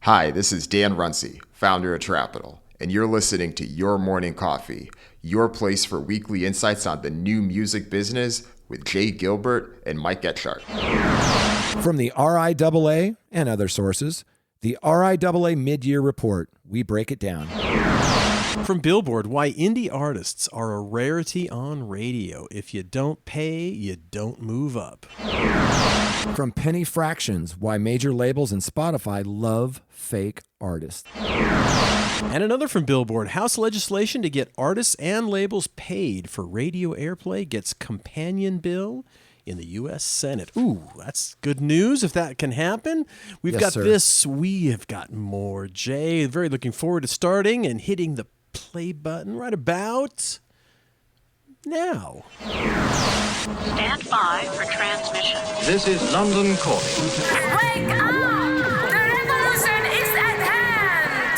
Hi, this is Dan Runcie, founder of Trapital, and you're listening to Your Morning Coffee, your place for weekly insights on the new music business with Jay Gilbert and Mike Etchart. From the RIAA and other sources, the RIAA Mid-Year Report. We break it down. From Billboard, why indie artists are a rarity on radio. If you don't pay, you don't move up. From Penny Fractions, why major labels and Spotify love fake artists. And another from Billboard, House legislation to get artists and labels paid for radio airplay gets companion bill in the U.S. Senate. Ooh, that's good news if that can happen. We have got more, Jay. Very looking forward to starting and hitting the play button right about now. Stand by for transmission. This is London calling. Wake up! The revolution is at hand!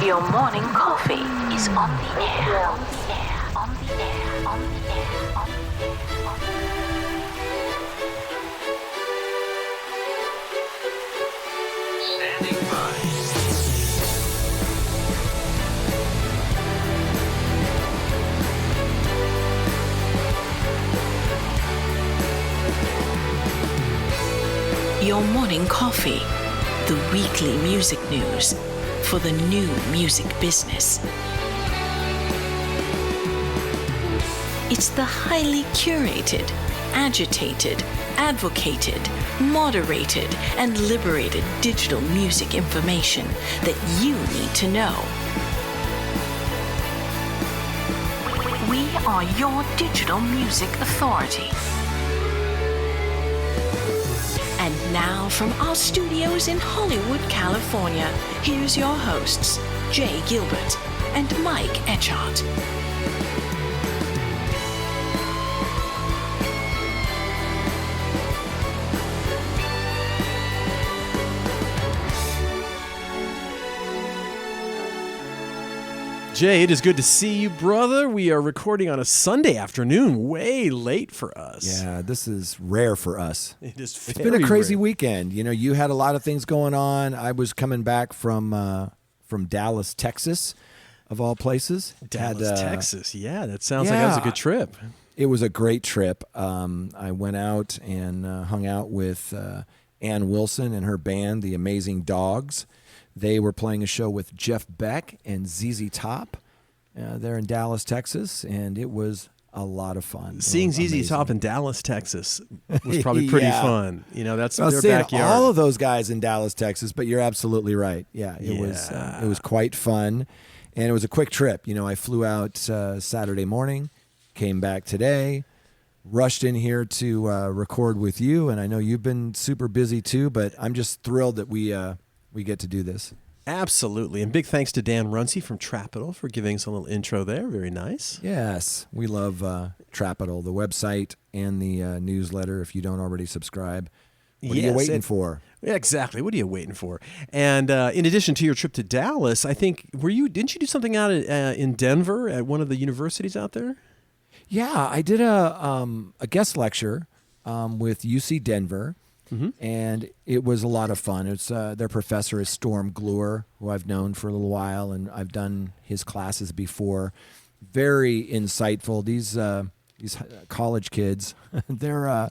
Your morning coffee is on the air. On the air, on the air, on the air, on the air, on the air. Standing by. Your morning coffee, the weekly music news for the new music business. It's the highly curated, agitated, advocated, moderated, and liberated digital music information that you need to know. We are your digital music authority. And now from our studios in Hollywood, California, here's your hosts, Jay Gilbert and Mike Etchart. Jay, it is good to see you, brother. We are recording on a Sunday afternoon, way late for us. Yeah, this is rare for us. It is It's been a very crazy rare. weekend. You know, you had a lot of things going on. I was coming back from Dallas, Texas, of all places. Dallas, Texas. Yeah, that sounds like that was a good trip. It was a great trip. I went out and hung out with Ann Wilson and her band, the Amazing Dogs. They were playing a show with Jeff Beck and ZZ Top there in Dallas, Texas, and it was a lot of fun. Seeing ZZ Top in Dallas, Texas was probably pretty fun. You know, that's their backyard. All of those guys in Dallas, Texas, but you're absolutely right. Yeah, it was quite fun, and it was a quick trip. You know, I flew out Saturday morning, came back today, rushed in here to record with you, and I know you've been super busy too, but I'm just thrilled that we get to do this. Absolutely. And big thanks to Dan Runcie from Trapital for giving us a little intro there. Very nice. Yes, we love Trapital, the website and the newsletter. If you don't already subscribe, what are you waiting for? Yeah, exactly. What are you waiting for? And in addition to your trip to Dallas, I think, didn't you do something out in Denver at one of the universities out there? Yeah, I did a guest lecture with UC Denver. Mm-hmm. And it was a lot of fun. It's their professor is Storm Glure, who I've known for a little while, and I've done his classes before. Very insightful. These college kids, they're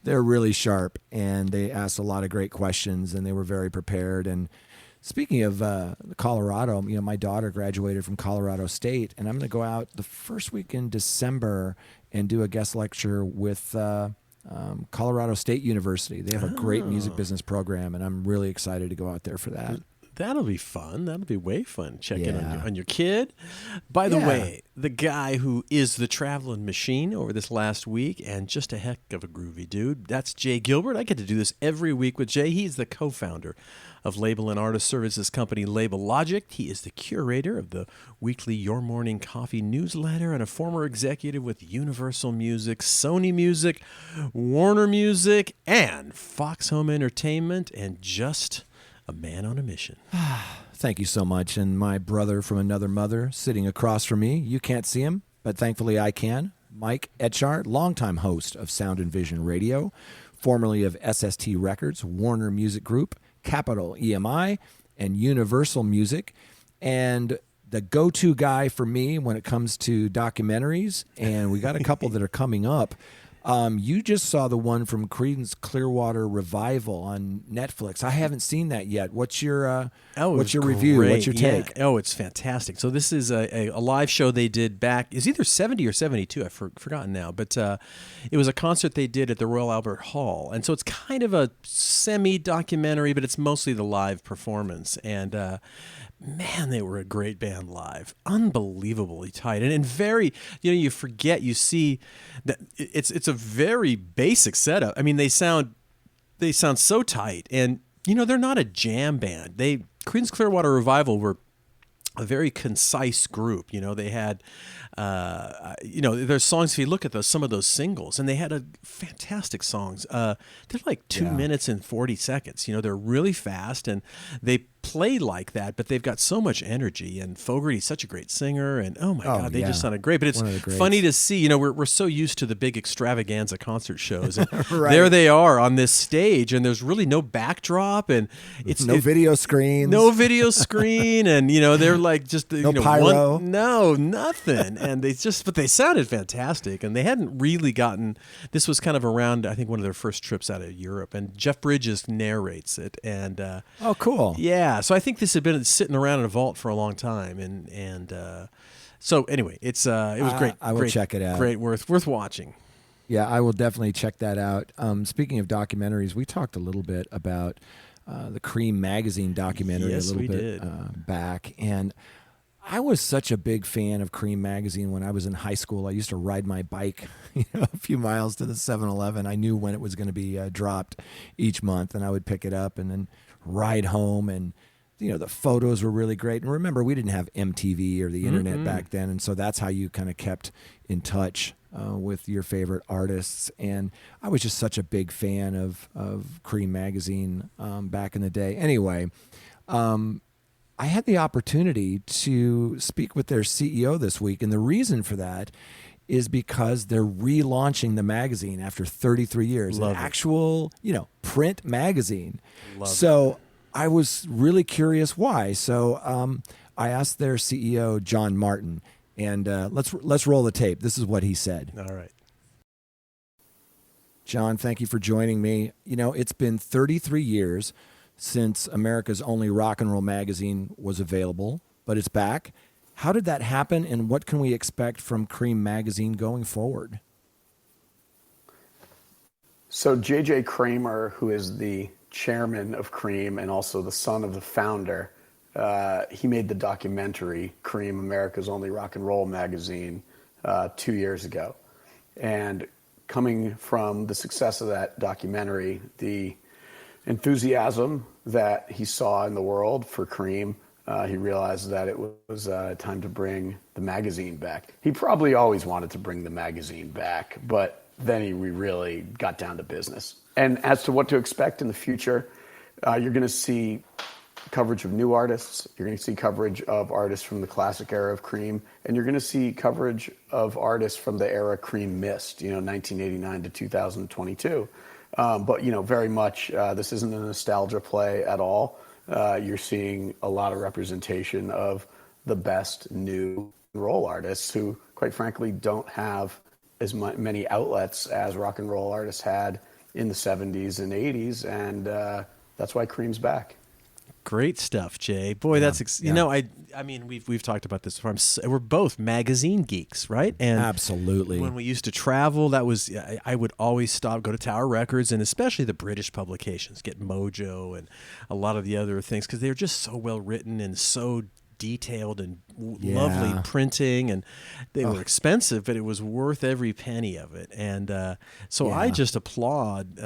really sharp, and they asked a lot of great questions, and they were very prepared. And speaking of Colorado, you know, my daughter graduated from Colorado State, and I'm going to go out the first week in December and do a guest lecture with Colorado State University. They have a great music business program, and I'm really excited to go out there for that. That'll be fun. That'll be way fun. Check in on your kid. By the way, the guy who is the traveling machine over this last week, and just a heck of a groovy dude, that's Jay Gilbert. I get to do this every week with Jay. He's the co-founder of label and artist services company Label Logic. He is the curator of the weekly Your Morning Coffee newsletter and a former executive with Universal Music, Sony Music, Warner Music, and Fox Home Entertainment, and just a man on a mission. Thank you so much. And my brother from another mother sitting across from me. You can't see him, but thankfully I can. Mike Etchart, longtime host of Sound and Vision Radio, formerly of SST Records, Warner Music Group, Capitol EMI, and Universal Music. And the go-to guy for me when it comes to documentaries, and we got a couple that are coming up. You just saw the one from Creedence Clearwater Revival on Netflix. I haven't seen that yet. What's your review? Great. What's your take? Yeah. Oh, it's fantastic. So this is a live show they did back, it's either 70 or 72, I've forgotten now, but it was a concert they did at the Royal Albert Hall. And so it's kind of a semi-documentary, but it's mostly the live performance. And man, they were a great band live. Unbelievably tight. And very, you forget, you see that it's a very basic setup. I mean, they sound so tight. And, they're not a jam band. Creedence Clearwater Revival were a very concise group. They had, there's songs, if you look at some of those singles, and they had fantastic songs. They're like 2 minutes and 40 seconds. They're really fast, and they play like that, but they've got so much energy. And Fogerty's such a great singer, and oh my God, they just sounded great. But it's funny to see, we're so used to the big extravaganza concert shows, and right. There they are on this stage, and there's really no backdrop, and it's no video screens, and they're like just no pyro, nothing, and but they sounded fantastic, and they hadn't really gotten. This was kind of around, I think, one of their first trips out of Europe, and Jeff Bridges narrates it, and oh, cool, yeah. So I think this had been sitting around in a vault for a long time, and so anyway, it was great. I will check it out. Great, worth watching. Yeah, I will definitely check that out. Speaking of documentaries, we talked a little bit about the Cream magazine documentary back, and I was such a big fan of Cream magazine when I was in high school. I used to ride my bike, a few miles to the 7-Eleven. I knew when it was going to be dropped each month, and I would pick it up and then ride home. And the photos were really great. And remember, we didn't have MTV or the internet back then, and so that's how you kind of kept in touch with your favorite artists. And I was just such a big fan of Cream magazine back in the day. Anyway, I had the opportunity to speak with their CEO this week, and the reason for that is because they're relaunching the magazine after 33 years. Love an it. Actual, print magazine. Love so I was really curious why. So I asked their CEO, John Martin, and let's roll the tape. This is what he said. All right. John, thank you for joining me. It's been 33 years since America's only rock and roll magazine was available, but it's back. How did that happen, and what can we expect from Cream magazine going forward? So J.J. Kramer, who is the chairman of Cream and also the son of the founder, he made the documentary Cream, America's Only Rock and Roll Magazine 2 years ago. And coming from the success of that documentary, the enthusiasm that he saw in the world for Cream, he realized that it was time to bring the magazine back. He probably always wanted to bring the magazine back, but then we really got down to business. And as to what to expect in the future, you're going to see coverage of new artists, you're going to see coverage of artists from the classic era of Cream, and you're going to see coverage of artists from the era Cream missed, 1989 to 2022. But, very much, this isn't a nostalgia play at all. You're seeing a lot of representation of the best new roll artists who, quite frankly, don't have as many outlets as rock and roll artists had in the 70s and 80s, and that's why Cream's back. Great stuff, Jay. Boy, that's I mean, we've talked about this before. We're both magazine geeks, right? And absolutely. When we used to travel, that was I would always go to Tower Records, and especially the British publications, get Mojo and a lot of the other things, because they're just so well written and so detailed and lovely printing, and they were expensive, but it was worth every penny of it. And I just applaud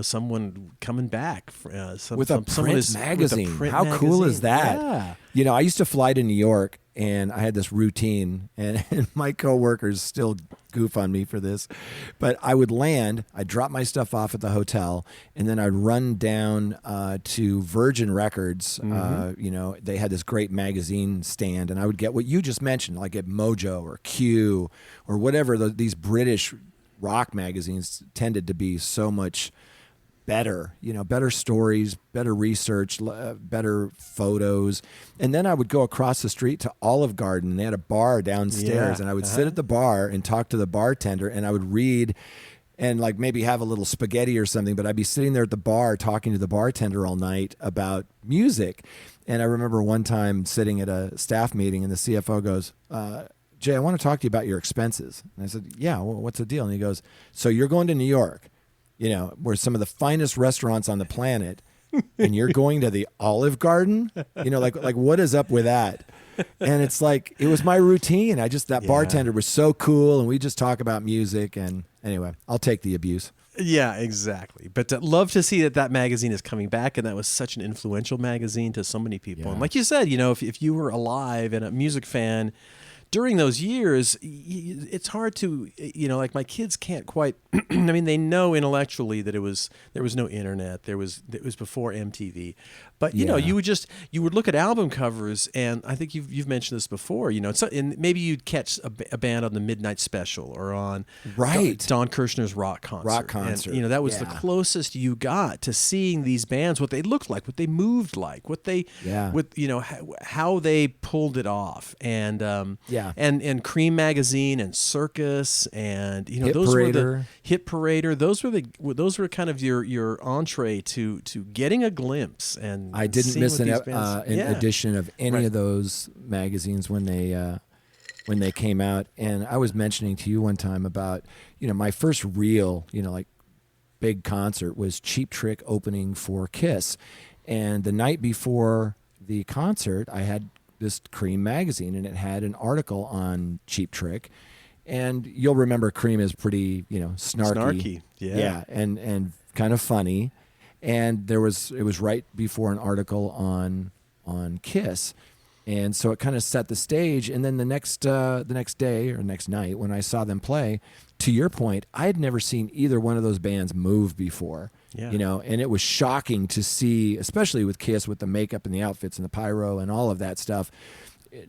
someone coming back with a print magazine. How cool is that? Yeah. I used to fly to New York, and I had this routine, and my coworkers still goof on me for this, but I would land, I'd drop my stuff off at the hotel, and then I'd run down to Virgin Records. They had this great magazine stand, and I would get what you just mentioned, like at Mojo or Q or whatever. These British rock magazines tended to be so much better, better stories, better research, better photos. And then I would go across the street to Olive Garden, and they had a bar downstairs, and I would sit at the bar and talk to the bartender, and I would read and like maybe have a little spaghetti or something, but I'd be sitting there at the bar talking to the bartender all night about music. And I remember one time sitting at a staff meeting, and the CFO goes, Jay, I want to talk to you about your expenses. And I said, yeah, well, what's the deal? And he goes, so you're going to New York, where some of the finest restaurants on the planet, and you're going to the Olive Garden? Like what is up with that? And it's like, it was my routine. That bartender was so cool, and we just talk about music. And anyway, I'll take the abuse. Yeah, exactly. But love to see that magazine is coming back, and that was such an influential magazine to so many people. Yeah. And like you said, if you were alive and a music fan during those years, it's hard to, like my kids can't quite, I mean, they know intellectually that there was no internet. It was before MTV. But, you would look at album covers, and I think you've mentioned this before, and maybe you'd catch a band on the Midnight Special or on Don Kirshner's rock concert. And, that was the closest you got to seeing these bands, what they looked like, what they moved like, how they pulled it off. And, and Cream Magazine and Circus and those were the Hit Parader. Those were kind of your entree to getting a glimpse. And I didn't miss an edition of any of those magazines when they came out. And I was mentioning to you one time about my first real like big concert was Cheap Trick opening for Kiss, and the night before the concert I had this Cream magazine, and it had an article on Cheap Trick. And you'll remember Cream is pretty, snarky. Yeah. And kind of funny. And it was right before an article on Kiss. And so it kind of set the stage. And then the next day or next night when I saw them play, to your point, I had never seen either one of those bands move before. Yeah. And it was shocking to see, especially with Kiss, with the makeup and the outfits and the pyro and all of that stuff.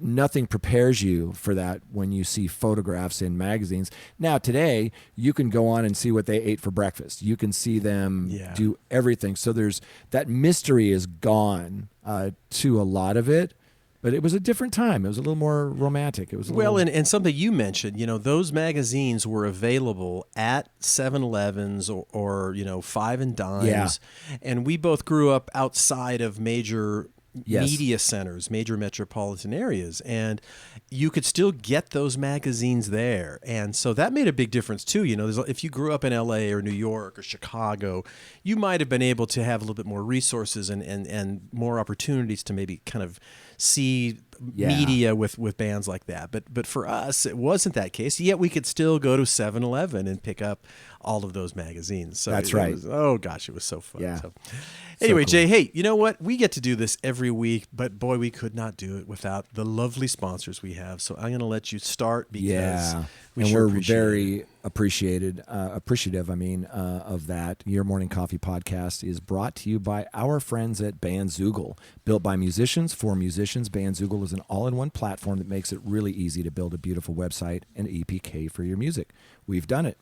Nothing prepares you for that when you see photographs in magazines. Now, today, you can go on and see what they ate for breakfast. You can see them do everything. So that mystery is gone to a lot of it. But it was a different time. It was a little more romantic. It was and something you mentioned, those magazines were available at 7-Elevens or Five and Dimes. Yeah. And we both grew up outside of major media centers, major metropolitan areas, and you could still get those magazines there. And so that made a big difference too. If you grew up in LA or New York or Chicago, you might have been able to have a little bit more resources and more opportunities to maybe kind of see media with bands like that. But for us, it wasn't that case. Yet we could still go to 7-Eleven and pick up all of those magazines. So that's right. It was so fun. Yeah. So, anyway, cool. Jay, hey, you know what? We get to do this every week, but boy, we could not do it without the lovely sponsors we have. So I'm going to let you start because we're very appreciative of that. Your Morning Coffee podcast is brought to you by our friends at Bandzoogle. Built by musicians for musicians, Bandzoogle is an all-in-one platform that makes it really easy to build a beautiful website and EPK for your music. We've done it.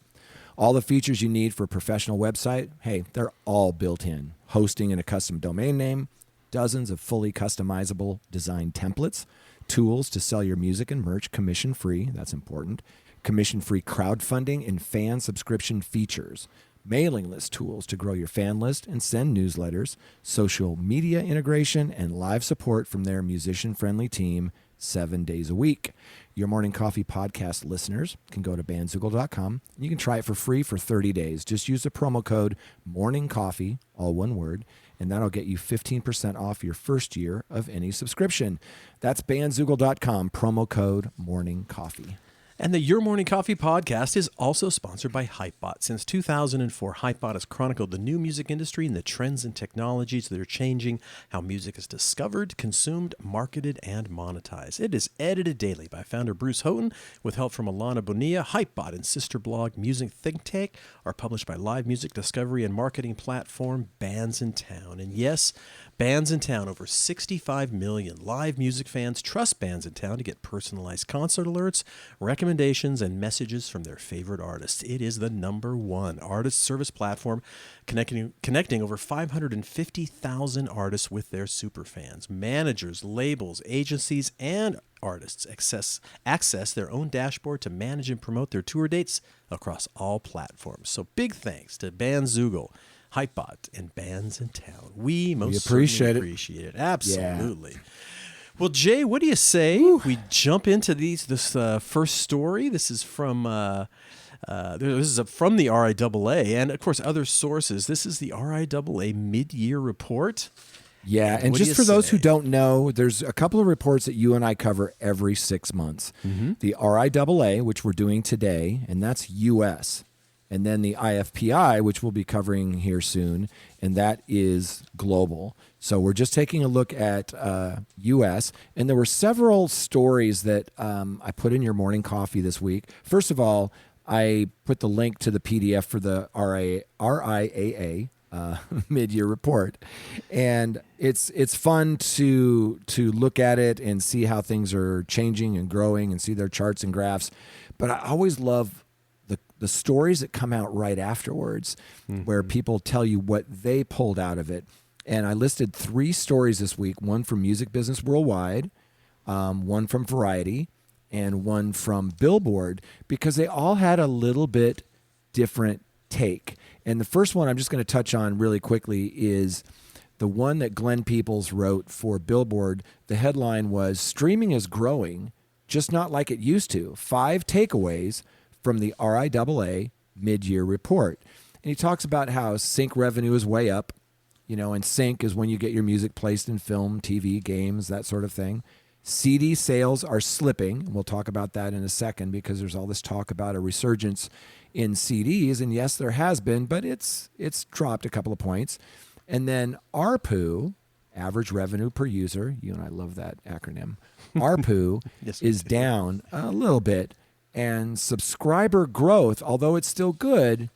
All the features you need for a professional website, hey, they're all built in. Hosting and a custom domain name, dozens of fully customizable design templates, tools to sell your music and merch commission-free, that's important, commission-free crowdfunding and fan subscription features, mailing list tools to grow your fan list and send newsletters, social media integration, and live support from their musician-friendly team 7 days a week. Your Morning Coffee podcast listeners can go to bandzoogle.com and you can try it for free for 30 days. Just use the promo code MORNINGCOFFEE, all one word, and that'll get you 15% off your first year of any subscription. That's bandzoogle.com, promo code MORNINGCOFFEE. And the Your Morning Coffee podcast is also sponsored by Hypebot. Since 2004, Hypebot has chronicled the new music industry and the trends and technologies that are changing how music is discovered, consumed, marketed, and monetized. It is edited daily by founder Bruce Houghton with help from Alana Bonilla. Hypebot and sister blog Music Think Tank are published by live music discovery and marketing platform Bands in Town. And yes, Bands in Town. Over 65 million live music fans trust Bands in Town to get personalized concert alerts, recommendations, and messages from their favorite artists. It is the #1 artist service platform connecting over 550,000 artists with their superfans. Managers, labels, agencies, and artists access their own dashboard to manage and promote their tour dates across all platforms. So big thanks to Bandzoogle, Hypebot, and Bands in Town. We appreciate it. Absolutely. Yeah. Well, Jay, what do you say we jump into this first story? This is from from the RIAA and, of course, other sources. This is the RIAA mid-year report. Yeah, and just for those who don't know, there's a couple of reports that you and I cover every 6 months. Mm-hmm. The RIAA, which we're doing today, and that's U.S., and then the IFPI, which we'll be covering here soon, and that is global. So we're just taking a look at U.S., and there were several stories that I put in your morning coffee this week. First of all, I put the link to the PDF for the RIAA mid-year report, and it's fun to look at it and see how things are changing and growing and see their charts and graphs. But I always love the stories that come out right afterwards, where people tell you what they pulled out of it. And I listed 3 stories this week: one from Music Business Worldwide, one from Variety, and one from Billboard, because they all had a little bit different take. And the first one I'm just going to touch on really quickly is the one that Glenn Peoples wrote for Billboard. The headline was, "Streaming is growing, just not like it used to. 5 takeaways from the RIAA mid-year report." And he talks about how sync revenue is way up, and sync is when you get your music placed in film, TV, games, that sort of thing. CD sales are slipping. We'll talk about that in a second, because there's all this talk about a resurgence in CDs, and yes, there has been, but it's dropped a couple of points. And then ARPU, average revenue per user, you and I love that acronym, ARPU yes, is down a little bit. And subscriber growth, although it's still good,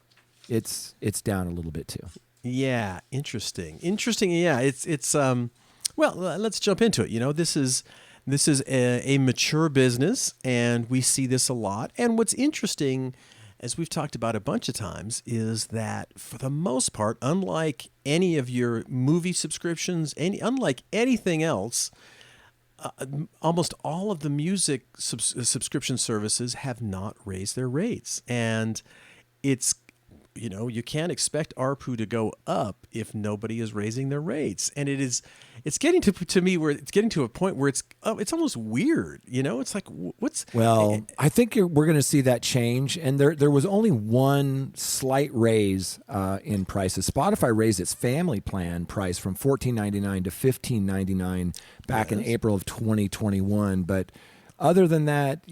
it's down a little bit too. Yeah, interesting. Yeah, it's well, let's jump into it. This is a mature business, and we see this a lot. And what's interesting, as we've talked about a bunch of times, is that for the most part, unlike any of your movie subscriptions, unlike anything else, almost all of the music subscription services have not raised their rates. And it's, you can't expect ARPU to go up if nobody is raising their rates. And it's getting to me where it's getting to a point where it's almost weird. It's like, what's... Well, I think we're going to see that change. And there was only one slight raise in prices. Spotify raised its family plan price from $14.99 to $15.99 back in April of 2021. But other than that,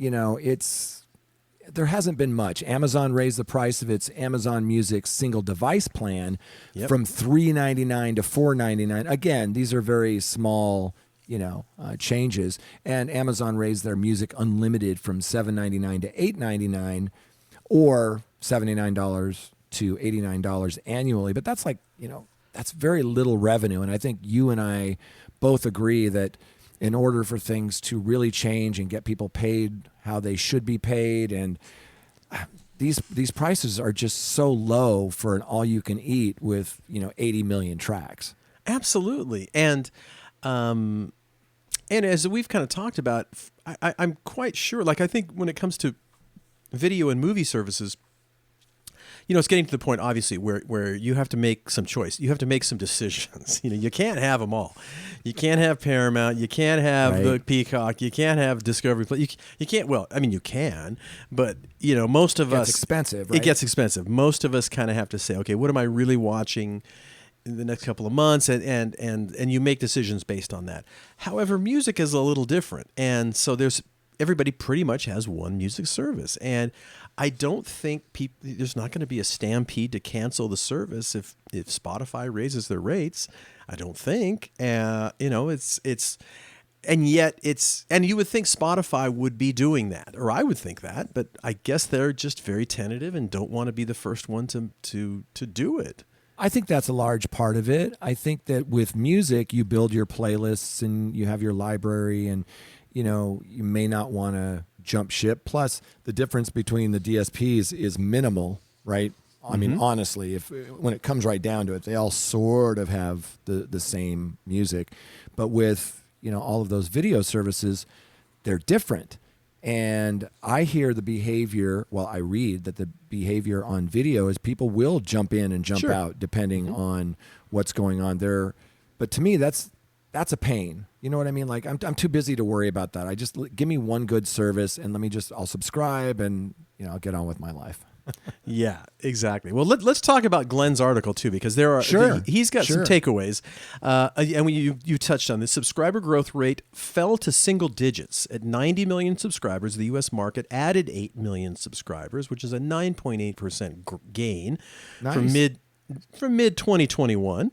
there hasn't been much. Amazon raised the price of its Amazon Music single device plan from $3.99 to $4.99. Again, these are very small, changes. And Amazon raised their Music Unlimited from $7.99 to $8.99, or $79 to $89 annually. But that's that's very little revenue. And I think you and I both agree that in order for things to really change and get people paid how they should be paid, and these prices are just so low for an all-you-can-eat with 80 million tracks. Absolutely, and as we've kind of talked about, I'm quite sure. Like, I think when it comes to video and movie services, it's getting to the point, obviously, where you have to make some choice. You have to make some decisions. You can't have them all. You can't have Paramount. You can't have the Peacock. You can't have Discovery Plus. You can't. Well, I mean, you can, but most of us. It's expensive. Right? It gets expensive. Most of us kind of have to say, okay, what am I really watching in the next couple of months, and you make decisions based on that. However, music is a little different, and so everybody pretty much has one music service, and I don't think there's not going to be a stampede to cancel the service if Spotify raises their rates. I don't think. It's and yet and you would think Spotify would be doing that, or I would think that, but I guess they're just very tentative and don't want to be the first one to do it. I think that's a large part of it. I think that with music, you build your playlists and you have your library, and you may not want to jump ship. Plus, the difference between the DSPs is minimal, right? I mean, honestly, when it comes right down to it, they all sort of have the same music. But with all of those video services, they're different. And I hear the behavior, I read that the behavior on video is people will jump in and jump out depending on what's going on there. But to me, that's a pain. You know what I mean? Like, I'm too busy to worry about that. Give me one good service and I'll subscribe and, I'll get on with my life. Yeah, exactly. Well, let's talk about Glenn's article too, because he's got some takeaways. And you touched on this. Subscriber growth rate fell to single digits at 90 million subscribers. The U.S. market added 8 million subscribers, which is a 9.8% gain from mid 2021.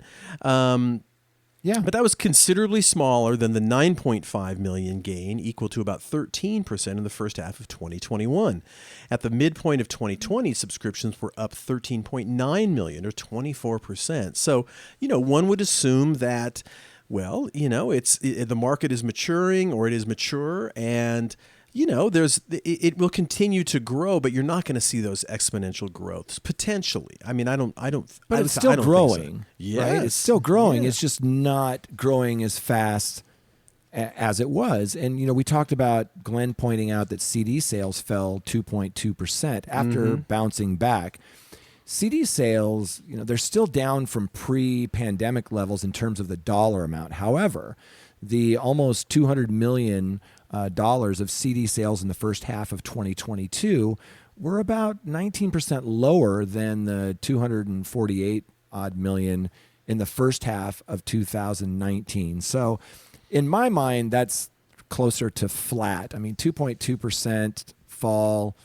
Yeah. But that was considerably smaller than the 9.5 million gain, equal to about 13% in the first half of 2021. At the midpoint of 2020, subscriptions were up 13.9 million, or 24%. So, one would assume that, the market is maturing, or it is mature, and it will continue to grow, but you're not going to see those exponential growths potentially. I mean, but it's still growing. So. Yes. Right? It's still growing. Yeah. It's just not growing as fast as it was. And we talked about Glenn pointing out that CD sales fell 2.2% after bouncing back. CD sales, they're still down from pre-pandemic levels in terms of the dollar amount. However, the almost $200 million of CD sales in the first half of 2022 were about 19% lower than the 248 odd million in the first half of 2019. So in my mind, that's closer to flat. I mean, 2.2% fall,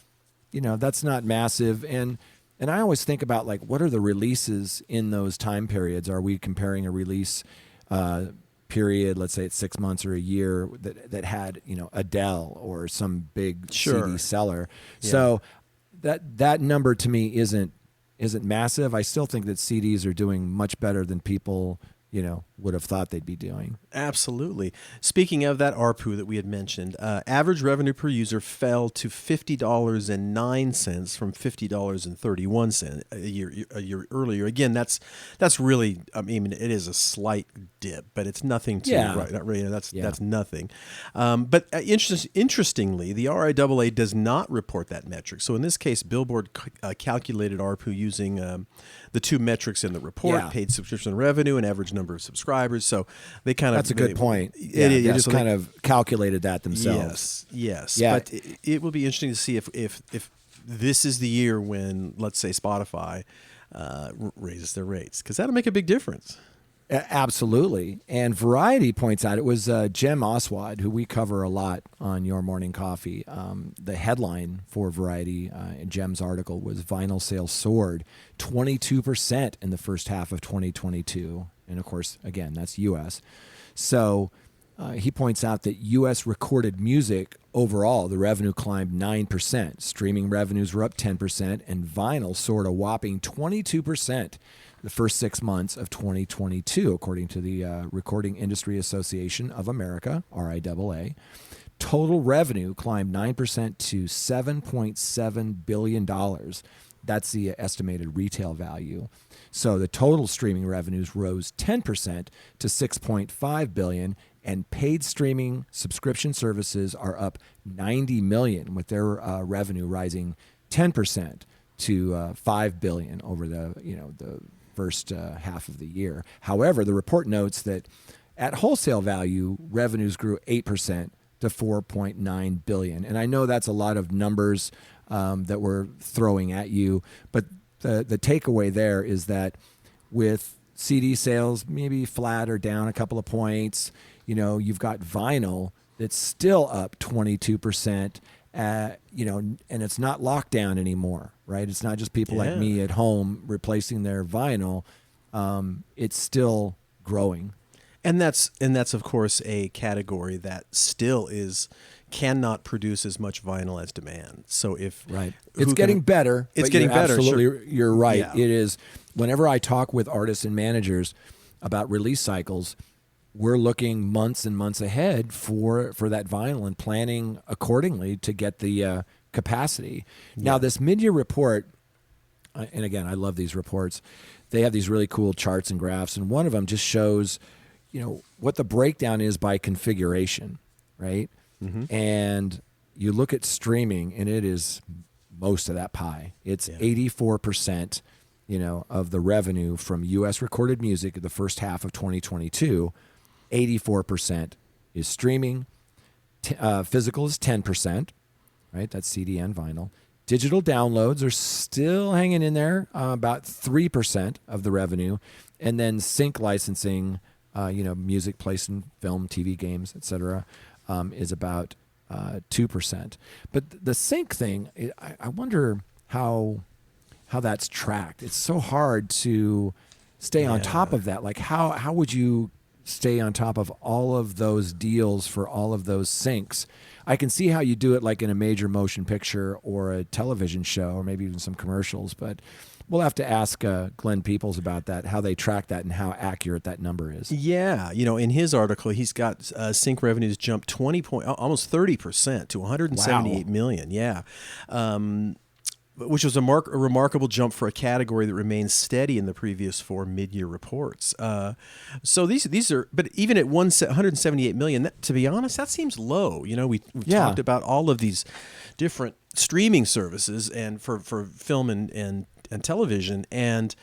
that's not massive. And I always think about, like, what are the releases in those time periods? Are we comparing a release period, let's say it's 6 months or a year, that had Adele or some big CD seller? Yeah. So that number to me isn't massive. I still think that CDs are doing much better than people would have thought they'd be doing. Absolutely. Speaking of that ARPU that we had mentioned, average revenue per user fell to $50.09 from $50.31 a year earlier. Again, that's really, I mean, it is a slight dip, but it's nothing to that's nothing. But interestingly, the RIAA does not report that metric. So in this case, Billboard calculated ARPU using the two metrics in the report: paid subscription revenue and average number of subscribers. So they kind of... That's a good point. They just kind of calculated that themselves. Yes. Yeah. But it will be interesting to see if this is the year when, let's say, Spotify raises their rates, because that'll make a big difference. Absolutely. And Variety points out, it was Jem Oswald, who we cover a lot on Your Morning Coffee. The headline for Variety in Jem's article was vinyl sales soared 22% in the first half of 2022. And of course, again, that's U.S. So he points out that U.S. recorded music overall, the revenue climbed 9%. Streaming revenues were up 10%, and vinyl soared a whopping 22% the first 6 months of 2022, according to the Recording Industry Association of America, RIAA. Total revenue climbed 9% to $7.7 billion. That's the estimated retail value. So the total streaming revenues rose 10% to $6.5 billion, and paid streaming subscription services are up $90 million, with their revenue rising 10% to $5 billion over the first half of the year. However, the report notes that at wholesale value, revenues grew 8% to $4.9 billion. And I know that's a lot of numbers that we're throwing at you, but the takeaway there is that with CD sales maybe flat or down a couple of points, you've got vinyl that's still up 22%. And it's not lockdown anymore, right? It's not just people like me at home replacing their vinyl. It's still growing. And that's of course a category that still cannot produce as much vinyl as demand. So it's getting better. It's getting better. Absolutely, sure. You're right. Yeah. It is. whenever I talk with artists and managers about release cycles, we're looking months and months ahead for that vinyl and planning accordingly to get the capacity. Now, this mid-year report, and again, I love these reports, they have these really cool charts and graphs, and one of them just shows, what the breakdown is by configuration, right? Mm-hmm. And you look at streaming, and it is most of that pie. It's 84%, of the revenue from U.S. recorded music in the first half of 2022. 84% is streaming. Physical is 10%, right? That's CD and vinyl. Digital downloads are still hanging in there, about 3% of the revenue. And then sync licensing, music placed in film, TV, games, etc., is about 2%. But the sync thing, I wonder how that's tracked. It's so hard to stay on top of that. Like how would you stay on top of all of those deals for all of those syncs? I can see how you do it like in a major motion picture or a television show or maybe even some commercials, but we'll have to ask Glenn Peoples about that, how they track that and how accurate that number is. Yeah. In his article, he's got sync revenues jumped almost 30% to $178 million. Yeah. Which was a remarkable jump for a category that remains steady in the previous 4 mid-year reports. So these are, but even at $178 million, to be honest, that seems low. We've talked about all of these different streaming services and for film and television, and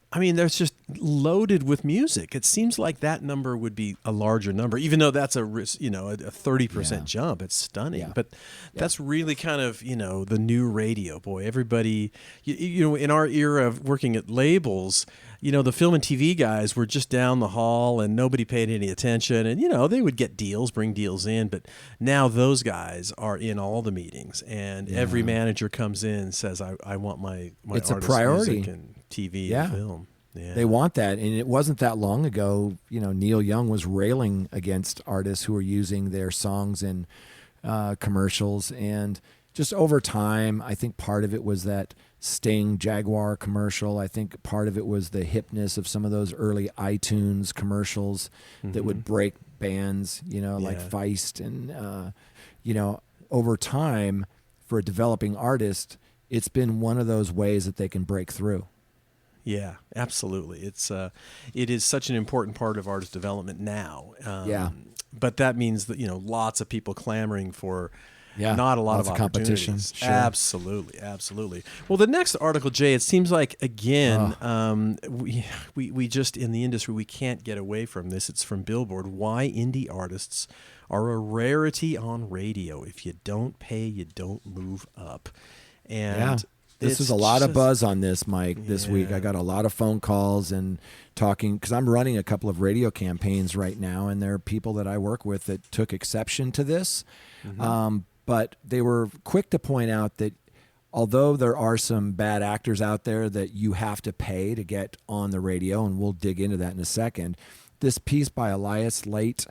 I mean, there's just loaded with music. It seems like that number would be a larger number, even though that's a 30% jump. It's stunning, but that's really kind of the new radio. Boy, everybody, in our era of working at labels, the film and TV guys were just down the hall and nobody paid any attention, and they would get deals, bring deals in, but now those guys are in all the meetings, and every manager comes in and says, "I want my it's artist a priority. music and TV and film." Yeah. They want that. And it wasn't that long ago, Neil Young was railing against artists who were using their songs in commercials. And just over time, I think part of it was that Sting Jaguar commercial. I think part of it was the hipness of some of those early iTunes commercials that would break bands, like Feist. And, over time, for a developing artist, it's been one of those ways that they can break through. Yeah, absolutely. It is such an important part of artist development now. But that means that lots of people clamoring for not a lot of competition. Sure. Absolutely. Well, the next article, Jay, it seems like again we just in the industry we can't get away from this. It's from Billboard. Why indie artists are a rarity on radio. If you don't pay, you don't move up. And this is a lot of buzz on this, Mike, this week. I got a lot of phone calls and talking, because I'm running a couple of radio campaigns right now, and there are people that I work with that took exception to this. But they were quick to point out that although there are some bad actors out there that you have to pay to get on the radio, and we'll dig into that in a second, this piece by Elias Late,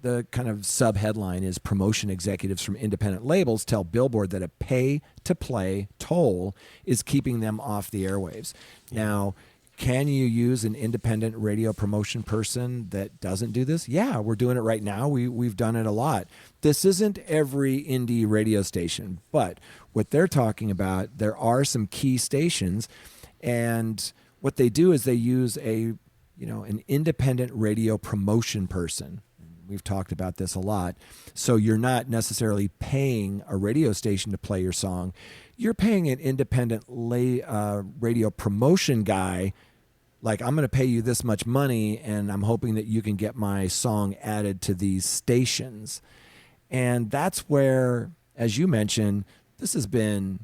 the kind of sub-headline is promotion executives from independent labels tell Billboard that a pay-to-play toll is keeping them off the airwaves. Now, can you use an independent radio promotion person that doesn't do this? Yeah, we're doing it right now. We've done it a lot. This isn't every indie radio station, but what they're talking about, there are some key stations, and what they do is they use an independent radio promotion person. We've talked about this a lot. So you're not necessarily paying a radio station to play your song. You're paying an independent radio promotion guy, like, I'm going to pay you this much money, and I'm hoping that you can get my song added to these stations. And that's where, as you mentioned, this has been,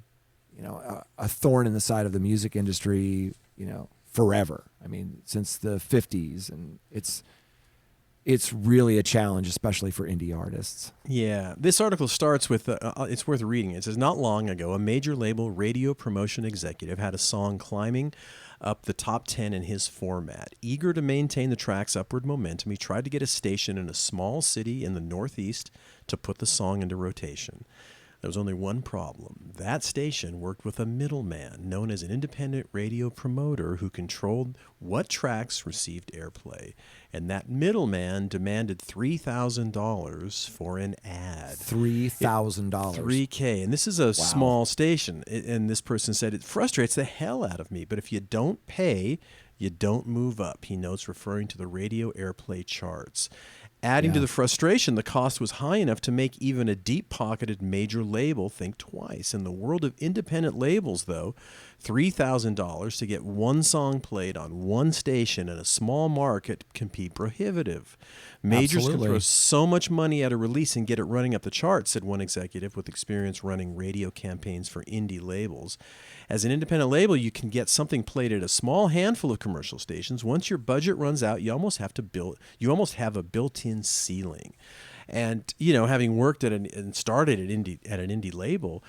a thorn in the side of the music industry, forever. I mean, since the 50s, and it's really a challenge, especially for indie artists. Yeah. This article starts with, it's worth reading. It says, not long ago, a major label radio promotion executive had a song climbing up the top 10 in his format. Eager to maintain the track's upward momentum, he tried to get a station in a small city in the Northeast to put the song into rotation. There was only one problem. That station worked with a middleman known as an independent radio promoter who controlled what tracks received airplay. And that middleman demanded $3,000 for an ad. $3,000. $3K. And this is a small station. And this person said, it frustrates the hell out of me. But if you don't pay, you don't move up. He notes, referring to the radio airplay charts. Adding to the frustration, the cost was high enough to make even a deep-pocketed major label think twice. In the world of independent labels, though, $3,000 to get one song played on one station in a small market can be prohibitive. Majors can throw so much money at a release and get it running up the charts, said one executive with experience running radio campaigns for indie labels. As an independent label, you can get something played at a small handful of commercial stations. Once your budget runs out, you almost have a built-in ceiling. And, having worked and started at an indie label,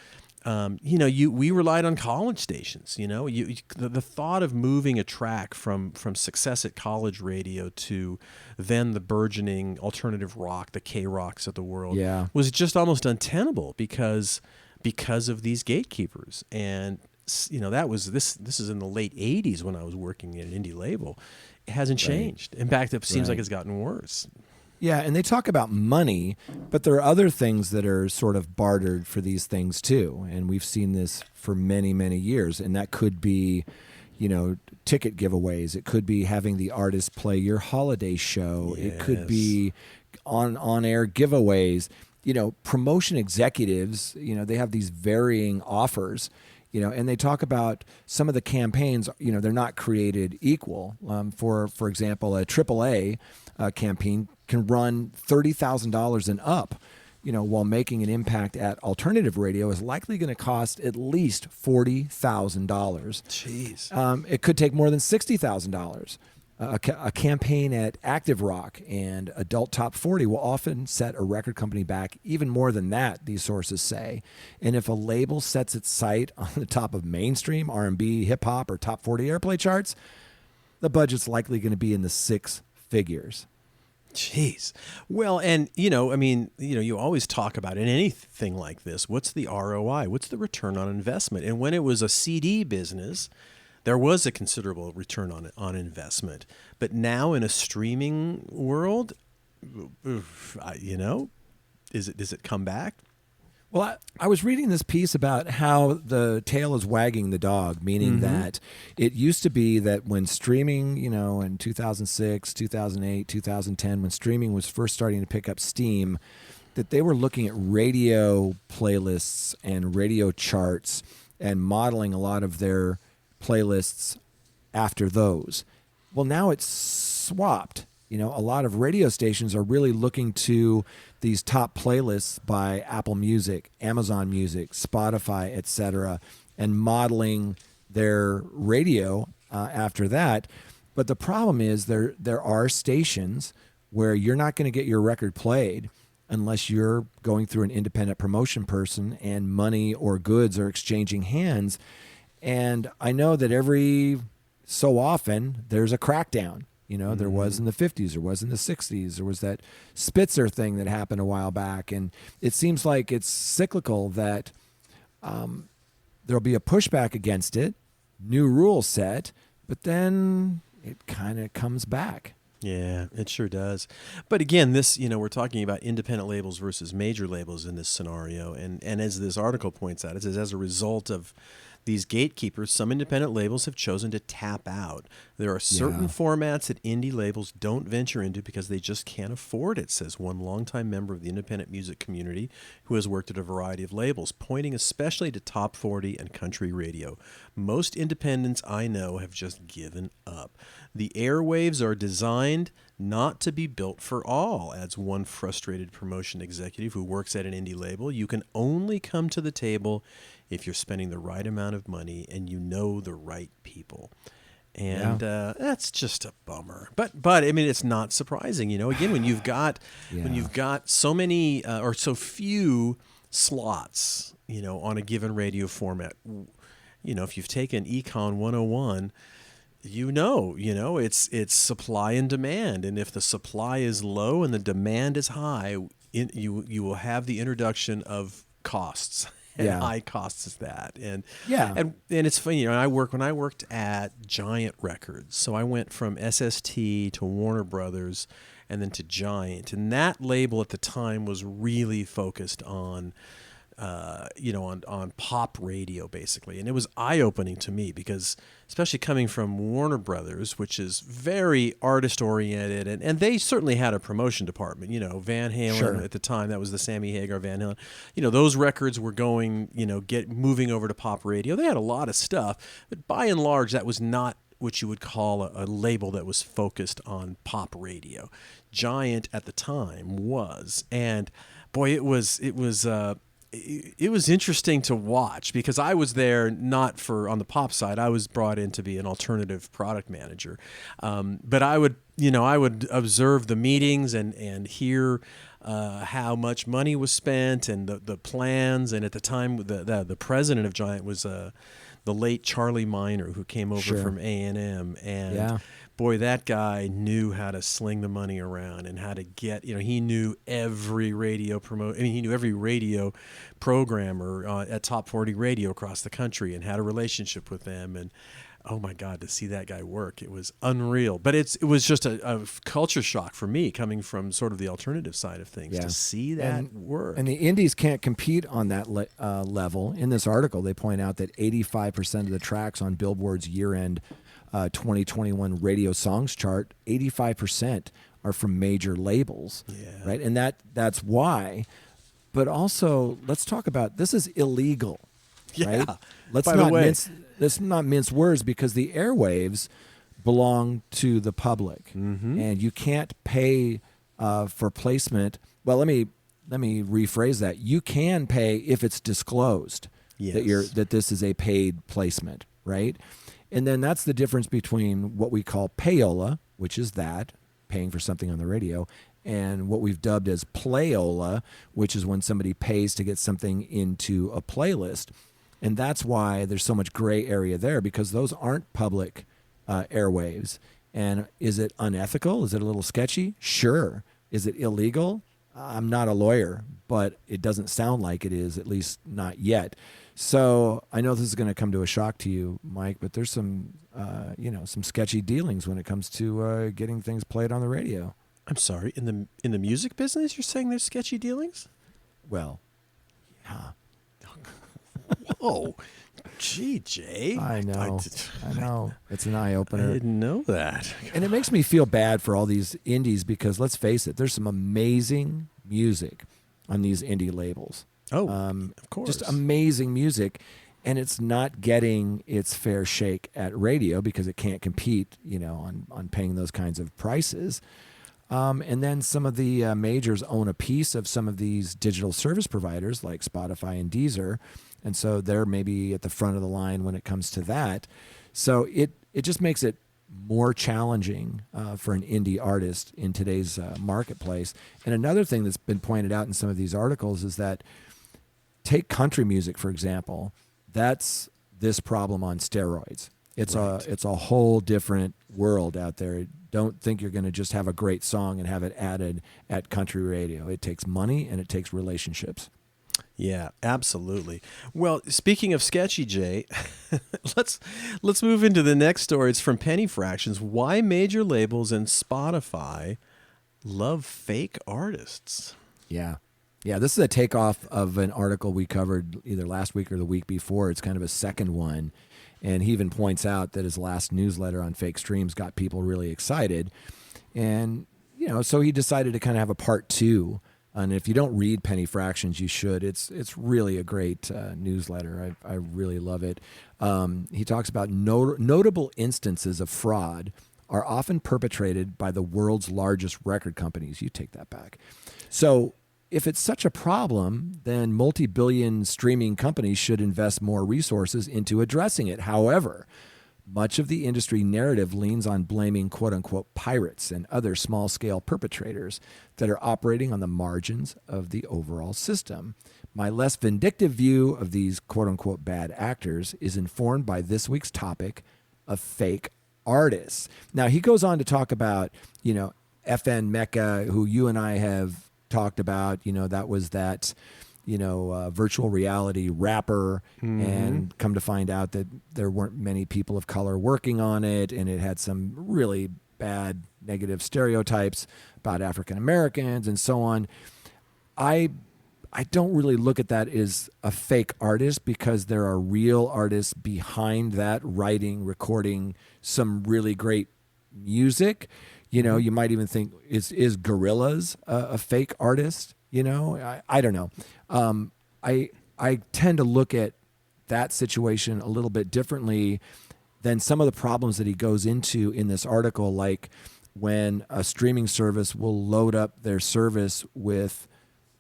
we relied on college stations. The thought of moving a track from success at college radio to then the burgeoning alternative rock, the K-Rocks of the world, was just almost untenable because of these gatekeepers. And this is in the late 80s when I was working at an indie label. It hasn't changed. In fact, it seems like it's gotten worse. Yeah, and they talk about money, but there are other things that are sort of bartered for these things too. And we've seen this for many, many years. And that could be, ticket giveaways. It could be having the artist play your holiday show. Yes. It could be on-air giveaways. Promotion executives, they have these varying offers. And they talk about some of the campaigns, they're not created equal. For example, a AAA campaign can run $30,000 and up, while making an impact at alternative radio is likely going to cost at least $40,000. Jeez. It could take more than $60,000. A campaign at Active Rock and Adult Top 40 will often set a record company back even more than that, these sources say. And if a label sets its sight on the top of mainstream R&B, hip-hop, or Top 40 airplay charts, the budget's likely going to be in the six figures. Jeez. Well, and, you always talk about in anything like this, what's the ROI? What's the return on investment? And when it was a CD business, there was a considerable return on investment. But now in a streaming world, does it come back? Well, I was reading this piece about how the tail is wagging the dog, meaning that it used to be that when streaming, in 2006, 2008, 2010, when streaming was first starting to pick up steam, that they were looking at radio playlists and radio charts and modeling a lot of their playlists after those. Well, now it's swapped. A lot of radio stations are really looking to these top playlists by Apple Music, Amazon Music, Spotify, etc., and modeling their radio after that. But the problem is there are stations where you're not going to get your record played unless you're going through an independent promotion person and money or goods are exchanging hands. And I know that every so often there's a crackdown. There was in the 50s, there was in the 60s, there was that Spitzer thing that happened a while back. And it seems like it's cyclical that there'll be a pushback against it, new rules set, but then it kind of comes back. Yeah, it sure does. But again, this, we're talking about independent labels versus major labels in this scenario. And as this article points out, it says as a result of these gatekeepers, some independent labels have chosen to tap out. There are certain formats that indie labels don't venture into because they just can't afford it, says one longtime member of the independent music community who has worked at a variety of labels, pointing especially to Top 40 and country radio. Most independents I know have just given up. The airwaves are designed not to be built for all, adds one frustrated promotion executive who works at an indie label. You can only come to the table if you're spending the right amount of money and you know the right people. And that's just a bummer. But I mean, it's not surprising. Again, when you've got so many or so few slots, on a given radio format, if you've taken Econ 101, it's supply and demand. And if the supply is low and the demand is high, you will have the introduction of costs. And high costs is that. And it's funny, when I worked at Giant Records. So I went from SST to Warner Brothers and then to Giant. And that label at the time was really focused on on pop radio, basically. And it was eye-opening to me because, especially coming from Warner Brothers, which is very artist-oriented, and they certainly had a promotion department. Van Halen at the time, that was the Sammy Hagar Van Halen. Those records were going, moving over to pop radio. They had a lot of stuff, but by and large, that was not what you would call a label that was focused on pop radio. Giant at the time was, and boy, it was interesting to watch because I was there not on the pop side. I was brought in to be an alternative product manager. But I would observe the meetings and hear how much money was spent and the plans. And at the time, the president of Giant was the late Charlie Miner, who came over from A&M. And boy, that guy knew how to sling the money around and how to get, he knew every radio he knew every radio programmer at Top 40 Radio across the country and had a relationship with them. And oh my God, to see that guy work, it was unreal. But it was just a culture shock for me, coming from sort of the alternative side of things, to see that work. And the indies can't compete on that level. In this article, they point out that 85% of the tracks on Billboard's year-end 2021 radio songs chart, 85% are from major labels, right? And that's why. But also, let's talk about, this is illegal, right? Let's not mince words, because the airwaves belong to the public, and you can't pay for placement. Well, let me rephrase that. You can pay if it's disclosed that this is a paid placement, right? And then that's the difference between what we call payola, which is that, paying for something on the radio, and what we've dubbed as playola, which is when somebody pays to get something into a playlist. And that's why there's so much gray area there, because those aren't public airwaves. And is it unethical? Is it a little sketchy? Sure. Is it illegal? I'm not a lawyer, but it doesn't sound like it is, at least not yet. So I know this is going to come to a shock to you, Mike, but there's some sketchy dealings when it comes to getting things played on the radio. I'm sorry, in the music business, you're saying there's sketchy dealings? Well, yeah. Whoa, gee, Jay. I know. It's an eye opener. I didn't know that. And it makes me feel bad for all these indies, because let's face it, there's some amazing music on these indie labels. Oh, of course. Just amazing music. And it's not getting its fair shake at radio because it can't compete, on paying those kinds of prices. And then some of the majors own a piece of some of these digital service providers like Spotify and Deezer. And so they're maybe at the front of the line when it comes to that. So it just makes it more challenging for an indie artist in today's marketplace. And another thing that's been pointed out in some of these articles is that, take country music, for example, that's this problem on steroids. It's a whole different world out there. Don't think you're going to just have a great song and have it added at country radio. It takes money and it takes relationships. Yeah, absolutely. Well, speaking of sketchy, Jay, let's move into the next story. It's from Penny Fractions. Why major labels and Spotify love fake artists. Yeah. Yeah, this is a takeoff of an article we covered either last week or the week before. It's kind of a second one. And he even points out that his last newsletter on fake streams got people really excited. And, so he decided to kind of have a part two. And if you don't read Penny Fractions, you should. It's really a great newsletter. I really love it. He talks about notable instances of fraud are often perpetrated by the world's largest record companies. You take that back. So if it's such a problem, then multi-billion streaming companies should invest more resources into addressing it. However, much of the industry narrative leans on blaming quote-unquote pirates and other small-scale perpetrators that are operating on the margins of the overall system. My less vindictive view of these quote-unquote bad actors is informed by this week's topic of fake artists. Now, he goes on to talk about, FN Mecca, who you and I have talked about, that was that, virtual reality rapper, and come to find out that there weren't many people of color working on it, and it had some really bad negative stereotypes about African Americans and so on. I don't really look at that as a fake artist, because there are real artists behind that, writing, recording some really great music. You might even think, is Gorillaz a fake artist? I don't know. I tend to look at that situation a little bit differently than some of the problems that he goes into in this article, like when a streaming service will load up their service with,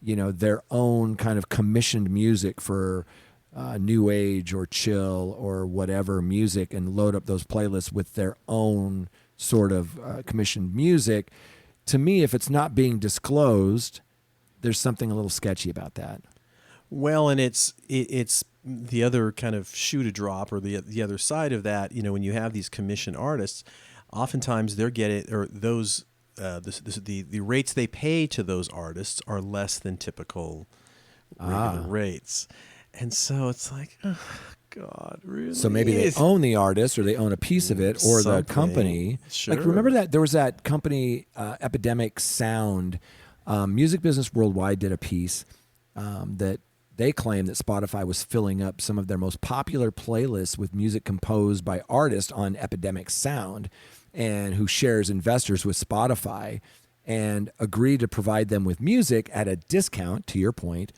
their own kind of commissioned music for new age or chill or whatever music, and load up those playlists with their own sort of commissioned music. To me, if it's not being disclosed, there's something a little sketchy about that. Well, and it's the other kind of shoe to drop, or the other side of that. When you have these commissioned artists, oftentimes they're getting, or those the rates they pay to those artists are less than typical regular rates, and so it's like, oh, God, really? So maybe they own the artist, or they own a piece of it, or the company. Sure. Like, remember that there was that company, Epidemic Sound. Music Business Worldwide did a piece that they claimed that Spotify was filling up some of their most popular playlists with music composed by artists on Epidemic Sound, and who shares investors with Spotify, and agreed to provide them with music at a discount, to your point,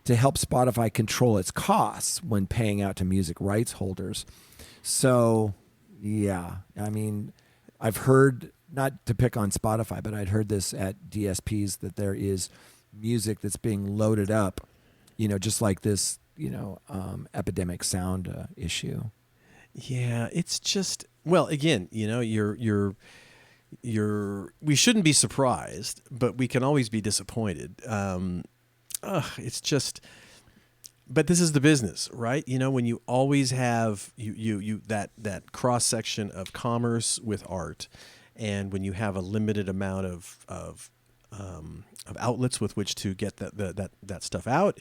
to help Spotify control its costs when paying out to music rights holders. So, yeah, I mean, I've heard, not to pick on Spotify, but I'd heard this at DSPs, that there is music that's being loaded up, just like this, Epidemic Sound issue. Yeah, it's just, well, again, we shouldn't be surprised, but we can always be disappointed. It's just, but this is the business, right? When you always have that cross section of commerce with art, and when you have a limited amount of outlets with which to get that stuff out,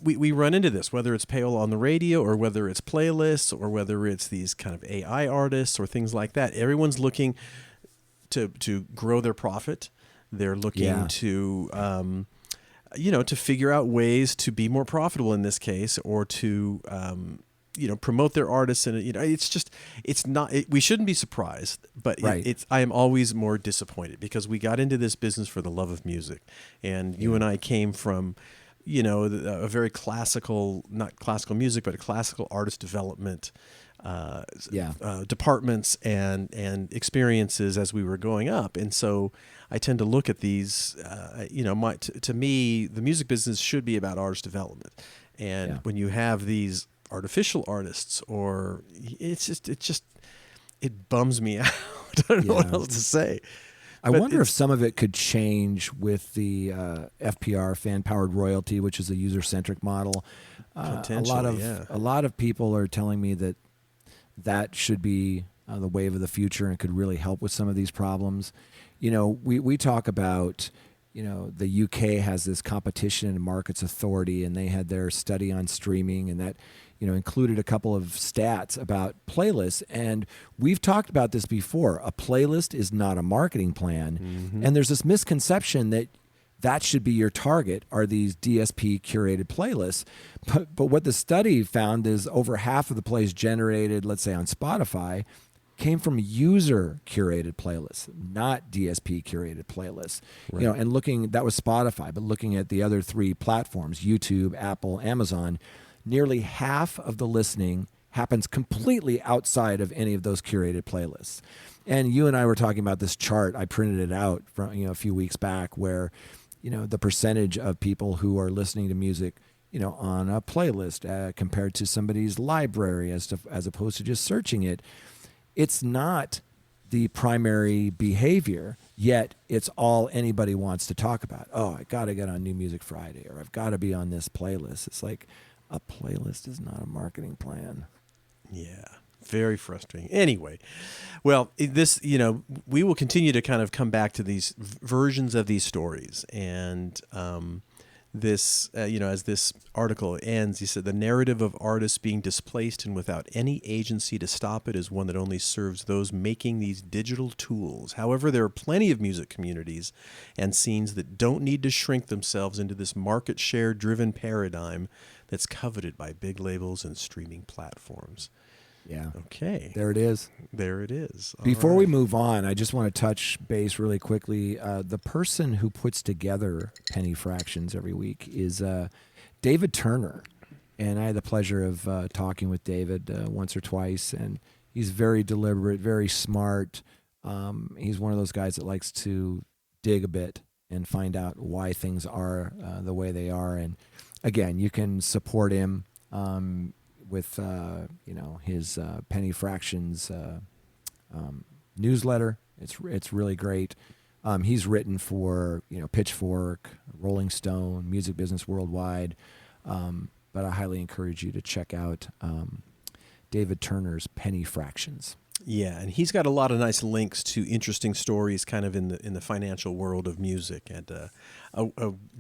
we run into this, whether it's paywall on the radio, or whether it's playlists, or whether it's these kind of AI artists or things like that. Everyone's looking to grow their profit. They're looking to to figure out ways to be more profitable in this case, or to promote their artists. And we shouldn't be surprised, but right. I am always more disappointed, because we got into this business for the love of music, and you and I came from a very classical, not classical music, but a classical artist development departments and experiences as we were going up. And so I tend to look at these, to me, the music business should be about artist development. And when you have these artificial artists, or it bums me out. I don't know what else to say. I wonder if some of it could change with the FPR, fan-powered royalty, which is a user-centric model. A lot of people are telling me that should be the wave of the future, and could really help with some of these problems. We talk about, the UK has this Competition and Markets Authority, and they had their study on streaming, and that included a couple of stats about playlists. And we've talked about this before. A playlist is not a marketing plan. Mm-hmm. And there's this misconception that should be your target, are these DSP curated playlists. But what the study found is over half of the plays generated, let's say on Spotify, came from user curated playlists, not DSP curated playlists. Right. And that was Spotify, but looking at the other three platforms, YouTube, Apple, Amazon, nearly half of the listening happens completely outside of any of those curated playlists. And you and I were talking about this chart. I printed it out from a few weeks back, where the percentage of people who are listening to music on a playlist compared to somebody's library as opposed to just searching it. It's not the primary behavior, yet it's all anybody wants to talk about. Oh, I got to get on New Music Friday, or I've got to be on this playlist. It's like, a playlist is not a marketing plan. Yeah, very frustrating. Anyway, well, we will continue to kind of come back to these versions of these stories, and this, as this article ends, he said, the narrative of artists being displaced and without any agency to stop it is one that only serves those making these digital tools. However, there are plenty of music communities and scenes that don't need to shrink themselves into this market share driven paradigm that's coveted by big labels and streaming platforms. Yeah. Okay. There it is. There it is. All Before right. we move on, I just want to touch base really quickly. The person who puts together Penny Fractions every week is David Turner. And I had the pleasure of talking with David once or twice. And he's very deliberate, very smart. He's one of those guys that likes to dig a bit and find out why things are the way they are. And again, you can support him with his Penny Fractions newsletter. It's really great. He's written for Pitchfork, Rolling Stone, Music Business Worldwide, but I highly encourage you to check out David Turner's Penny Fractions. Yeah, and he's got a lot of nice links to interesting stories, kind of in the financial world of music, and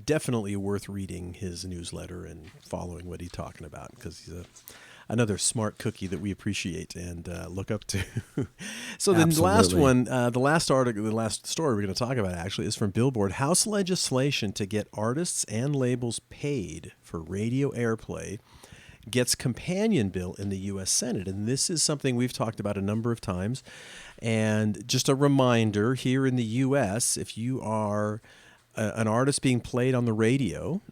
definitely worth reading his newsletter and following what he's talking about, because he's another smart cookie that we appreciate and look up to. So the last one, the last story we're going to talk about actually is from Billboard. House legislation to get artists and labels paid for radio airplay gets companion bill in the U.S. Senate. And this is something we've talked about a number of times. And just a reminder, here in the U.S., if you are an artist being played on the radio,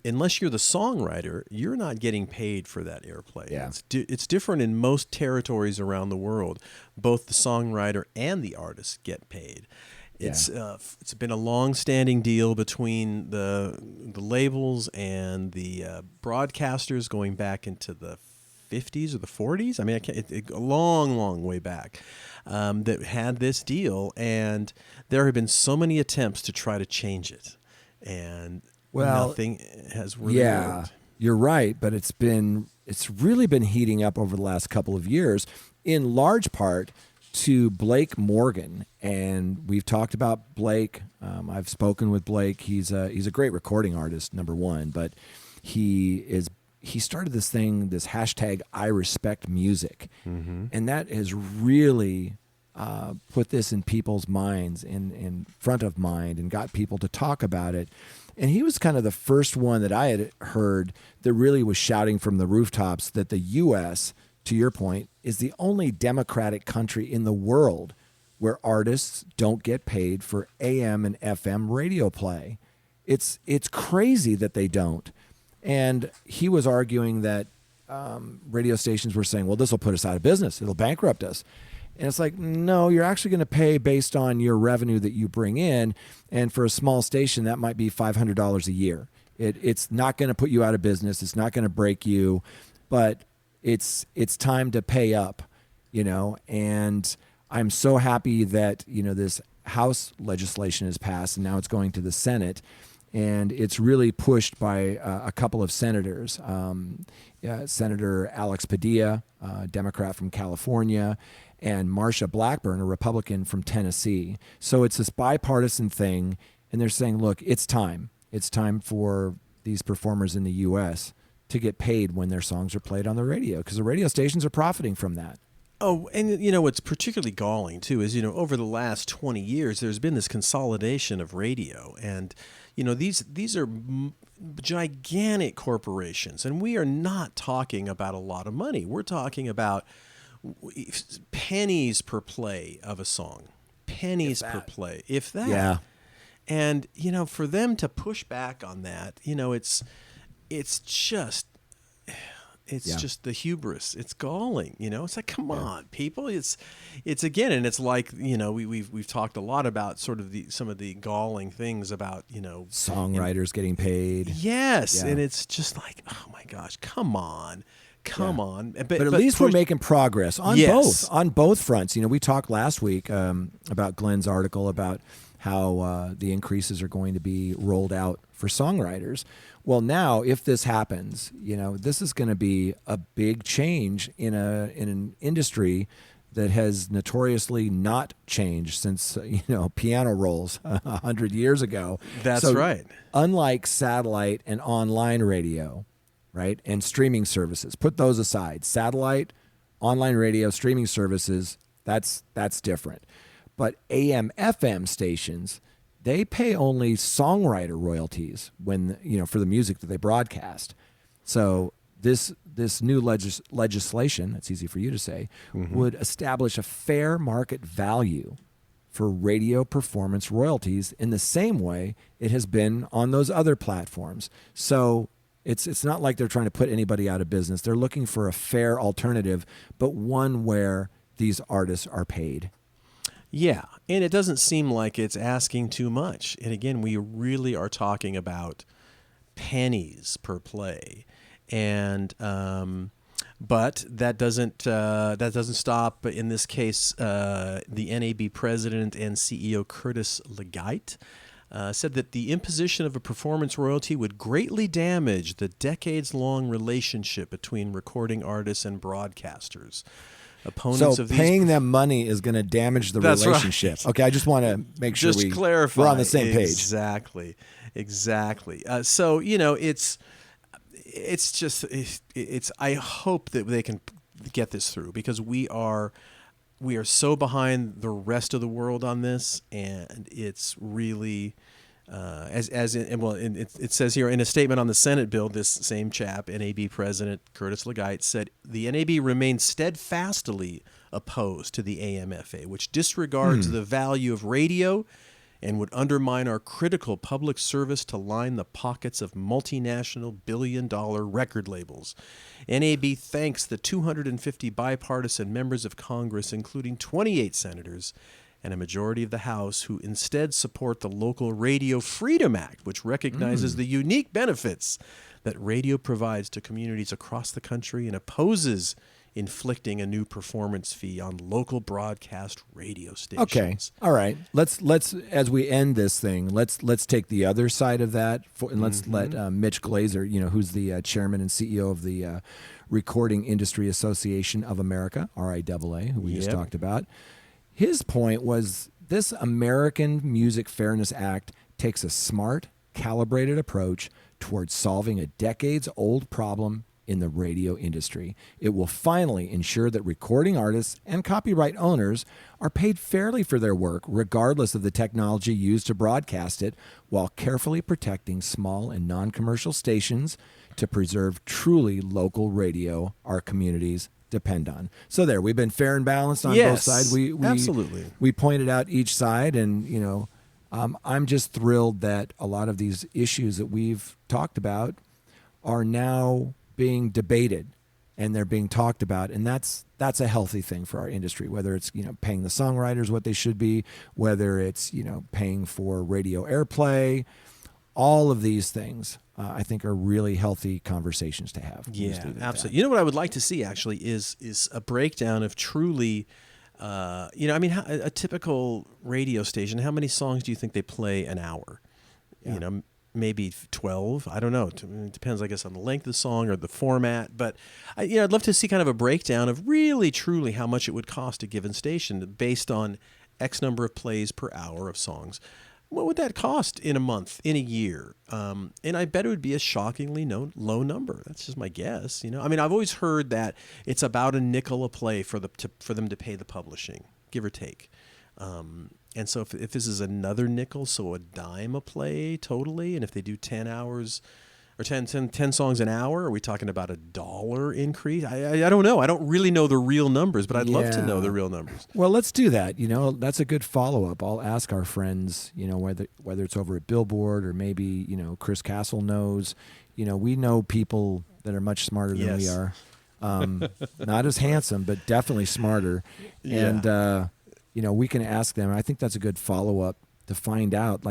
unless you're the songwriter, you're not getting paid for that airplay. Yeah. It's different in most territories around the world. Both the songwriter and the artist get paid. It's been a long-standing deal between the labels and the broadcasters going back into the 50s or the 40s. I mean, a long way back that had this deal, and there have been so many attempts to try to change it, and nothing has really worked. You're right, but it's really been heating up over the last couple of years, in large part to Blake Morgan. And we've talked about Blake. I've spoken with Blake. He's a great recording artist, number one, but he started this thing, this hashtag I respect music. Mm-hmm. And that has really put this in people's minds, in front of mind, and got people to talk about it. And he was kind of the first one that I had heard that really was shouting from the rooftops that the U.S., to your point, is the only democratic country in the world where artists don't get paid for AM and FM radio play. It's crazy that they don't. And he was arguing that radio stations were saying, well, this will put us out of business. It'll bankrupt us. And it's like, no, you're actually going to pay based on your revenue that you bring in. And for a small station, that might be $500 a year. It's not going to put you out of business. It's not going to break you. But it's time to pay up, and I'm so happy that, this House legislation has passed, and now it's going to the Senate, and it's really pushed by a couple of senators. Senator Alex Padilla, Democrat from California, and Marsha Blackburn, a Republican from Tennessee. So it's this bipartisan thing, and they're saying, look, it's time. It's time for these performers in the U.S. to get paid when their songs are played on the radio, because the radio stations are profiting from that. Oh, and what's particularly galling too is over the last 20 years there's been this consolidation of radio, and these are gigantic corporations, and we are not talking about a lot of money. We're talking about pennies per play of a song, pennies per play, if that. Yeah. And for them to push back on that, it's just the hubris. It's galling, It's like, come on, people. It's again, and it's like, we've talked a lot about sort of some of the galling things about, songwriters getting paid. Yes, and it's just like, oh my gosh, come on. But at least we're making progress on both fronts. We talked last week about Glenn's article about how the increases are going to be rolled out for songwriters. Well, now, if this happens, this is going to be a big change in an industry that has notoriously not changed since piano rolls 100 years ago. That's right. Unlike satellite and online radio, right, and streaming services, put those aside. Satellite, online radio, streaming services, that's different. But AM/FM stations, they pay only songwriter royalties when for the music that they broadcast. So this new legislation, it's easy for you to say, would establish a fair market value for radio performance royalties in the same way it has been on those other platforms. So it's not like they're trying to put anybody out of business. They're looking for a fair alternative, but one where these artists are paid. Yeah, and it doesn't seem like it's asking too much. And again, we really are talking about pennies per play. And but that doesn't stop. In this case, the NAB president and CEO Curtis Legite said that the imposition of a performance royalty would greatly damage the decades-long relationship between recording artists and broadcasters. Opponents so of these paying them money is going to damage the relationship. Right. Okay, I just want to make sure we're on the same page. Exactly. So it's I hope that they can get this through, because we are so behind the rest of the world on this, and it's really it says here in a statement on the Senate bill, this same chap, NAB President Curtis Legite, said the NAB remains steadfastly opposed to the AMFA, which disregards the value of radio and would undermine our critical public service to line the pockets of multinational billion-dollar record labels. NAB thanks the 250 bipartisan members of Congress, including 28 senators and a majority of the House, who instead support the local Radio Freedom Act, which recognizes the unique benefits that radio provides to communities across the country and opposes inflicting a new performance fee on local broadcast radio stations. Okay, all right. Let's as we end this thing, let's take the other side of that, and let's let Mitch Glazer, who's the chairman and CEO of the Recording Industry Association of America, RIAA, who we just talked about. His point was this American Music Fairness Act takes a smart, calibrated approach towards solving a decades-old problem in the radio industry. It will finally ensure that recording artists and copyright owners are paid fairly for their work, regardless of the technology used to broadcast it, while carefully protecting small and non-commercial stations to preserve truly local radio our communities depend on. So there, we've been fair and balanced on both sides. We absolutely. We pointed out each side, and I'm just thrilled that a lot of these issues that we've talked about are now being debated, and they're being talked about, and that's a healthy thing for our industry, whether it's paying the songwriters what they should be, whether it's paying for radio airplay. All of these things I think are really healthy conversations to have. Yeah, absolutely. You know what I would like to see actually is a breakdown of truly a typical radio station, how many songs do you think they play an hour? Yeah. Maybe 12. I don't know. It depends, I guess, on the length of the song or the format. But I'd love to see kind of a breakdown of really, truly how much it would cost a given station based on X number of plays per hour of songs. What would that cost in a month, in a year? And I bet it would be a shockingly low number. That's just my guess. I've always heard that it's about a nickel a play for them to pay the publishing, give or take. And so if this is another nickel, so a dime a play totally, and if they do 10 hours or 10 songs an hour, are we talking about $1 increase? I don't know. I don't really know the real numbers, but I'd love to know the real numbers. Well, let's do that. That's a good follow-up. I'll ask our friends, whether it's over at Billboard or maybe, Chris Castle knows. We know people that are much smarter than we are. Not as handsome, but definitely smarter. Yeah. And, we can ask them. I think that's a good follow-up to find out,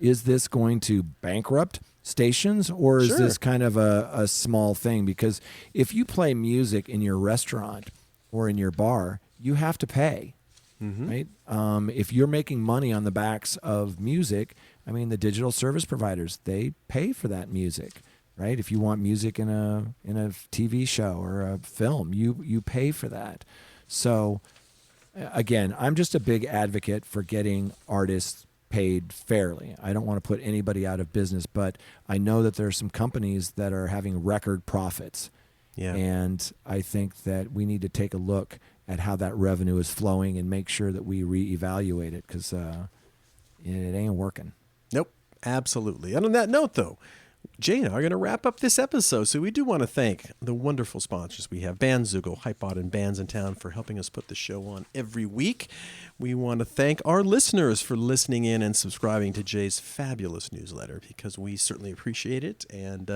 is this going to bankrupt stations, or is this kind of a small thing? Because if you play music in your restaurant or in your bar, you have to pay, right? If you're making money on the backs of music, the digital service providers, they pay for that music, right? If you want music in a TV show or a film, you pay for that. So again, I'm just a big advocate for getting artists paid fairly. I don't want to put anybody out of business, but I know that there are some companies that are having record profits. Yeah. And I think that we need to take a look at how that revenue is flowing and make sure that we reevaluate it, because it ain't working. Nope, absolutely. And on that note, though, Jay and I are going to wrap up this episode. So we do want to thank the wonderful sponsors we have, Bandzoogle, Hypod, and Bands in Town, for helping us put the show on every week. We want to thank our listeners for listening in and subscribing to Jay's fabulous newsletter, because we certainly appreciate it. And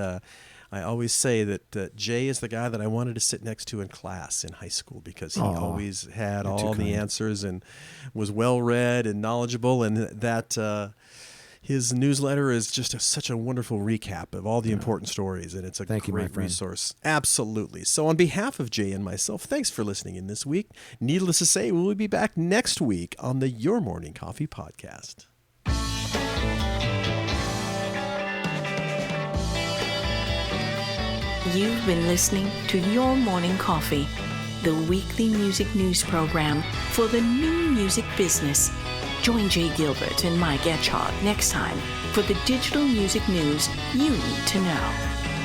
I always say that Jay is the guy that I wanted to sit next to in class in high school, because he always had all the answers and was well-read and knowledgeable, and that his newsletter is just such a wonderful recap of all the important stories, and it's a great resource. Absolutely. So on behalf of Jay and myself, thanks for listening in this week. Needless to say, we'll be back next week on the Your Morning Coffee podcast. You've been listening to Your Morning Coffee, the weekly music news program for the new music business. Join Jay Gilbert and Mike Etchart next time for the digital music news you need to know.